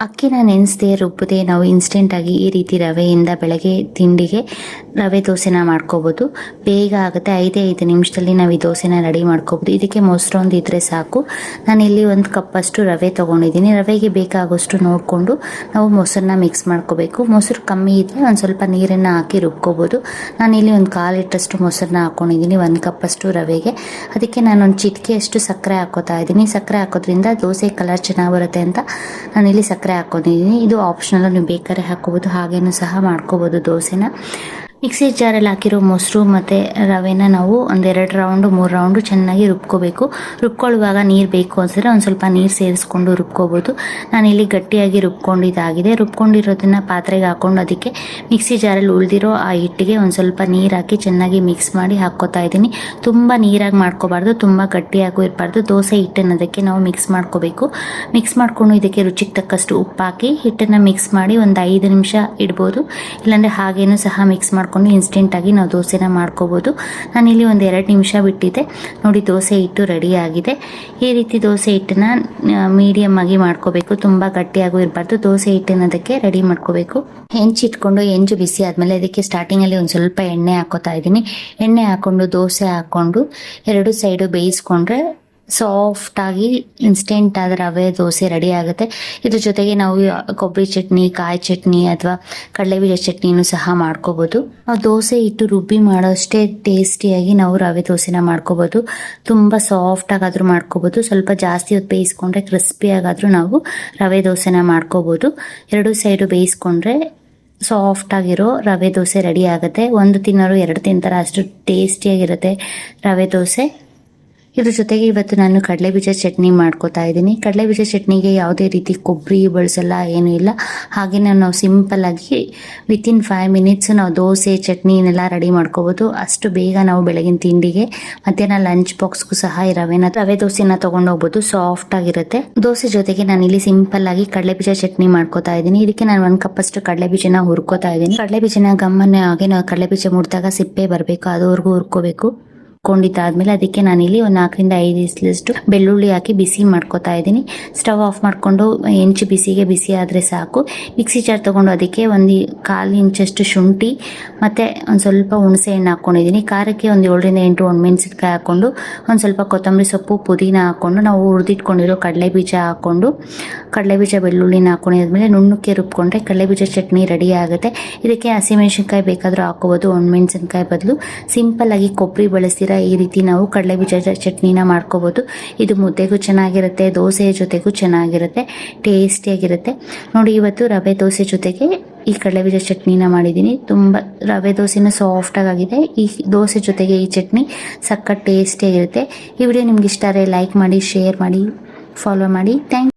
ಅಕ್ಕಿನ ನೆನೆಸದೆ ರುಬ್ಬದೆ ನಾವು ಇನ್ಸ್ಟೆಂಟಾಗಿ ಈ ರೀತಿ ರವೆಯಿಂದ ಬೆಳಗ್ಗೆ ತಿಂಡಿಗೆ ರವೆ ದೋಸೆನ ಮಾಡ್ಕೋಬೋದು. ಬೇಗ ಆಗುತ್ತೆ, 5 ನಿಮಿಷದಲ್ಲಿ ನಾವು ಈ ದೋಸೆನ ರೆಡಿ ಮಾಡ್ಕೋಬೋದು. ಇದಕ್ಕೆ ಮೊಸರು ಒಂದು ಇದ್ದರೆ ಸಾಕು. ನಾನಿಲ್ಲಿ 1 ಕಪ್ಪಷ್ಟು ರವೆ ತೊಗೊಂಡಿದ್ದೀನಿ. ರವೆಗೆ ಬೇಕಾಗೋಷ್ಟು ನೋಡಿಕೊಂಡು ನಾವು ಮೊಸರನ್ನ ಮಿಕ್ಸ್ ಮಾಡ್ಕೋಬೇಕು. ಮೊಸರು ಕಮ್ಮಿ ಇದ್ದರೆ ಒಂದು ಸ್ವಲ್ಪ ನೀರನ್ನು ಹಾಕಿ ರುಬ್ಕೋಬೋದು. ನಾನಿಲ್ಲಿ 1/4 ಲೀಟ್ರಷ್ಟು ಮೊಸರನ್ನ ಹಾಕ್ಕೊಂಡಿದ್ದೀನಿ 1 ಕಪ್ಪಷ್ಟು ರವೆಗೆ. ಅದಕ್ಕೆ ನಾನೊಂದು ಚಿಟಿಕೆಯಷ್ಟು ಸಕ್ಕರೆ ಹಾಕೋತಾ ಇದ್ದೀನಿ. ಸಕ್ಕರೆ ಹಾಕೋದ್ರಿಂದ ದೋಸೆ ಕಲರ್ ಚೆನ್ನಾಗಿ ಬರುತ್ತೆ ಅಂತ ನಾನಿಲ್ಲಿ ಸಕ್ಕರೆ ಹಾಕೊಂಡಿದ್ದೀನಿ. ಇದು ಆಪ್ಷನಲ್, ನೀವು ಬೇಕಾದ್ರೆ ಹಾಕೋಬಹುದು, ಹಾಗೇನೂ ಸಹ ಮಾಡ್ಕೋಬಹುದು ದೋಸೆನ. ಮಿಕ್ಸಿ ಜಾರಲ್ಲಿ ಹಾಕಿರೋ ಮೊಸರು ಮತ್ತು ರವೆನ ನಾವು 1-2 ರೌಂಡು 3 ರೌಂಡು ಚೆನ್ನಾಗಿ ರುಬ್ಕೋಬೇಕು. ರುಬ್ಕೊಳ್ಳುವಾಗ ನೀರು ಬೇಕು ಅನ್ಸಿದ್ರೆ ಒಂದು ಸ್ವಲ್ಪ ನೀರು ಸೇರಿಸ್ಕೊಂಡು ರುಬ್ಕೋಬೋದು. ನಾನಿಲ್ಲಿ ಗಟ್ಟಿಯಾಗಿ ರುಬ್ಕೊಂಡಿದ್ದಾಗಿದೆ. ರುಬ್ಕೊಂಡಿರೋದನ್ನು ಪಾತ್ರೆಗೆ ಹಾಕ್ಕೊಂಡು ಅದಕ್ಕೆ ಮಿಕ್ಸಿ ಜಾರಲ್ಲಿ ಉಳಿದಿರೋ ಆ ಹಿಟ್ಟಿಗೆ ಒಂದು ಸ್ವಲ್ಪ ನೀರು ಹಾಕಿ ಚೆನ್ನಾಗಿ ಮಿಕ್ಸ್ ಮಾಡಿ ಹಾಕ್ಕೋತಾ ಇದ್ದೀನಿ. ತುಂಬ ನೀರಾಗಿ ಮಾಡ್ಕೋಬಾರ್ದು, ತುಂಬ ಗಟ್ಟಿಯಾಗೂ ಇರಬಾರ್ದು. ದೋಸೆ ಹಿಟ್ಟನ್ನು ಅದಕ್ಕೆ ನಾವು ಮಿಕ್ಸ್ ಮಾಡ್ಕೋಬೇಕು. ಮಿಕ್ಸ್ ಮಾಡಿಕೊಂಡು ಇದಕ್ಕೆ ರುಚಿಗೆ ತಕ್ಕಷ್ಟು ಉಪ್ಪು ಹಾಕಿ ಹಿಟ್ಟನ್ನು ಮಿಕ್ಸ್ ಮಾಡಿ ಒಂದು 5 ನಿಮಿಷ ಇಡ್ಬೋದು. ಇಲ್ಲಾಂದರೆ ಹಾಗೇನೂ ಸಹ ಮಿಕ್ಸ್ ಮಾಡಿ ಇನ್ಸ್ಟೆಂಟಾಗಿ ನಾವು ದೋಸೆನ ಮಾಡ್ಕೋಬೋದು. ನಾನಿಲ್ಲಿ 1-2 ನಿಮಿಷ ಬಿಟ್ಟಿದ್ದೆ. ನೋಡಿ, ದೋಸೆ ಹಿಟ್ಟು ರೆಡಿ ಆಗಿದೆ. ಈ ರೀತಿ ದೋಸೆ ಹಿಟ್ಟನ್ನ ಮೀಡಿಯಮ್ ಆಗಿ ಮಾಡ್ಕೋಬೇಕು, ತುಂಬ ಗಟ್ಟಿಯಾಗೂ ಇರಬಾರ್ದು. ದೋಸೆ ಹಿಟ್ಟನ್ನ ಅದಕ್ಕೆ ರೆಡಿ ಮಾಡ್ಕೋಬೇಕು. ಹೆಂಚು ಬಿಸಿ ಆದಮೇಲೆ ಅದಕ್ಕೆ ಸ್ಟಾರ್ಟಿಂಗಲ್ಲಿ ಒಂದು ಸ್ವಲ್ಪ ಎಣ್ಣೆ ಹಾಕೋತಾ ಇದ್ದೀನಿ. ಎಣ್ಣೆ ಹಾಕ್ಕೊಂಡು ದೋಸೆ ಹಾಕ್ಕೊಂಡು 2 ಸೈಡು ಬೇಯಿಸ್ಕೊಂಡ್ರೆ ಸಾಫ್ಟಾಗಿ ಇನ್ಸ್ಟೆಂಟ್ ಆದ ರವೆ ದೋಸೆ ರೆಡಿ ಆಗುತ್ತೆ. ಇದ್ರ ಜೊತೆಗೆ ನಾವು ಕೊಬ್ಬರಿ ಚಟ್ನಿ, ಕಾಯಿ ಚಟ್ನಿ ಅಥವಾ ಕಡಲೆಬೀಜ ಚಟ್ನಿನೂ ಸಹ ಮಾಡ್ಕೋಬೋದು. ನಾವು ದೋಸೆ ಇಟ್ಟು ರುಬ್ಬಿ ಮಾಡೋಷ್ಟೇ ಟೇಸ್ಟಿಯಾಗಿ ನಾವು ರವೆ ದೋಸೆನ ಮಾಡ್ಕೋಬೋದು. ತುಂಬ ಸಾಫ್ಟಾಗಾದರೂ ಮಾಡ್ಕೋಬೋದು. ಸ್ವಲ್ಪ ಜಾಸ್ತಿ ಹೊತ್ತು ಬೇಯಿಸ್ಕೊಂಡ್ರೆ ಕ್ರಿಸ್ಪಿಯಾಗಾದರೂ ನಾವು ರವೆ ದೋಸೆನ ಮಾಡ್ಕೋಬೋದು. 2 ಸೈಡು ಬೇಯಿಸ್ಕೊಂಡ್ರೆ ಸಾಫ್ಟಾಗಿರೋ ರವೆ ದೋಸೆ ರೆಡಿ ಆಗುತ್ತೆ. 1 ತಿನ್ನೋರು 2 ತಿಂತಾರೆ, ಅಷ್ಟು ಟೇಸ್ಟಿಯಾಗಿರುತ್ತೆ ರವೆ ದೋಸೆ. ಇದ್ರ ಜೊತೆಗೆ ಇವತ್ತು ನಾನು ಕಡಲೆಬೀಜ ಚಟ್ನಿ ಮಾಡ್ಕೋತಾ ಇದ್ದೀನಿ. ಕಡಲೆಬೀಜ ಚಟ್ನಿಗೆ ಯಾವುದೇ ರೀತಿ ಕೊಬ್ಬರಿ ಬಳಸಲ್ಲ, ಏನೂ ಇಲ್ಲ. ಹಾಗೆ ನಾವು ಸಿಂಪಲ್ಲಾಗಿ ವಿತಿನ್ 5 ಮಿನಿಟ್ಸ್ ನಾವು ದೋಸೆ ಚಟ್ನಿನೆಲ್ಲ ರೆಡಿ ಮಾಡ್ಕೋಬೋದು. ಅಷ್ಟು ಬೇಗ ನಾವು ಬೆಳಗಿನ ತಿಂಡಿಗೆ ಮಧ್ಯಾಹ್ನ ಲಂಚ್ ಬಾಕ್ಸ್ಗೂ ಸಹ ಈ ರವೆ ದೋಸೆನ ತೊಗೊಂಡೋಗ್ಬೋದು. ಸಾಫ್ಟ್ ಆಗಿರುತ್ತೆ. ದೋಸೆ ಜೊತೆಗೆ ನಾನು ಇಲ್ಲಿ ಸಿಂಪಲ್ಲಾಗಿ ಕಡಲೆಬೀಜ ಚಟ್ನಿ ಮಾಡ್ಕೋತಾ ಇದ್ದೀನಿ. ಇದಕ್ಕೆ ನಾನು 1 ಕಪ್ಪಷ್ಟು ಕಡಲೆಬೀಜನ ಹುರ್ಕೋತಾ ಇದ್ದೀನಿ. ಕಡಲೆಬೀಜನ ಗಮ್ಮನೆ ಹಾಗೆ ನಾವು ಕಡಲೆಬೀಜ ಮುರಿದಾಗ ಸಿಪ್ಪೆ ಬರಬೇಕು, ಅದುವರೆಗೂ ಹುರ್ಕೋಬೇಕು. ಕೊಂಡಿದ್ದಾದ್ಮೇಲೆ ಅದಕ್ಕೆ ನಾನಿಲ್ಲಿ 4-5 ಇಸ್ಲಷ್ಟು ಬೆಳ್ಳುಳ್ಳಿ ಹಾಕಿ ಬಿಸಿ ಮಾಡ್ಕೋತಾ ಇದ್ದೀನಿ. ಸ್ಟವ್ ಆಫ್ ಮಾಡಿಕೊಂಡು ಹೆಂಚು ಬಿಸಿ ಆದರೆ ಸಾಕು. ಮಿಕ್ಸಿ ಜಾರ್ ತೊಗೊಂಡು ಅದಕ್ಕೆ 1/4 ಇಂಚಷ್ಟು ಶುಂಠಿ ಮತ್ತು ಒಂದು ಸ್ವಲ್ಪ ಹುಣಸೆ ಹಣ್ಣು ಹಾಕ್ಕೊಂಡಿದ್ದೀನಿ. ಖಾರಕ್ಕೆ 7-8 ಒಣಮೆಣಸಿನ್ಕಾಯಿ ಹಾಕ್ಕೊಂಡು ಒಂದು ಸ್ವಲ್ಪ ಕೊತ್ತಂಬರಿ ಸೊಪ್ಪು, ಪುದೀನ ಹಾಕ್ಕೊಂಡು ನಾವು ಹುರಿದಿಟ್ಕೊಂಡಿರೋ ಕಡಲೆಬೀಜ ಹಾಕ್ಕೊಂಡು ಕಡಲೆಬೀಜ ಬೆಳ್ಳುಳ್ಳಿನ ಹಾಕೊಂಡಿದ್ಮೇಲೆ ನುಣ್ಣಕ್ಕೆ ರುಬ್ಕೊಂಡ್ರೆ ಕಡಲೆಬೀಜ ಚಟ್ನಿ ರೆಡಿ ಆಗುತ್ತೆ. ಇದಕ್ಕೆ ಹಸಿಮೆಣಸಿನ್ಕಾಯಿ ಬೇಕಾದರೂ ಹಾಕೋಬೋದು, ಒಣಮೆಣಸಿನ್ಕಾಯಿ ಬದಲು. ಸಿಂಪಲ್ಲಾಗಿ ಕೊಬ್ಬರಿ ಬಳಸ್ತೀರ ಈ ರೀತಿ ನಾವು ಕಡಲೆಬೀಜ ಚಟ್ನಿನ ಮಾಡ್ಕೋಬೋದು. ಇದು ಮುದ್ದೆಗೂ ಚೆನ್ನಾಗಿರುತ್ತೆ, ದೋಸೆ ಜೊತೆಗೂ ಚೆನ್ನಾಗಿರುತ್ತೆ, ಟೇಸ್ಟಿಯಾಗಿರುತ್ತೆ. ನೋಡಿ, ಇವತ್ತು ರವೆ ದೋಸೆ ಜೊತೆಗೆ ಈ ಕಡಲೆಬೀಜ ಚಟ್ನಿನ ಮಾಡಿದ್ದೀನಿ. ತುಂಬ ರವೆ ದೋಸೆನೂ ಸಾಫ್ಟಾಗಿದೆ. ಈ ದೋಸೆ ಜೊತೆಗೆ ಈ ಚಟ್ನಿ ಸಖತ್ ಟೇಸ್ಟಿಯಾಗಿರುತ್ತೆ. ಈ ವಿಡಿಯೋ ನಿಮ್ಗೆ ಇಷ್ಟ ಆದರೆ ಲೈಕ್ ಮಾಡಿ, ಶೇರ್ ಮಾಡಿ, ಫಾಲೋ ಮಾಡಿ. Thank you.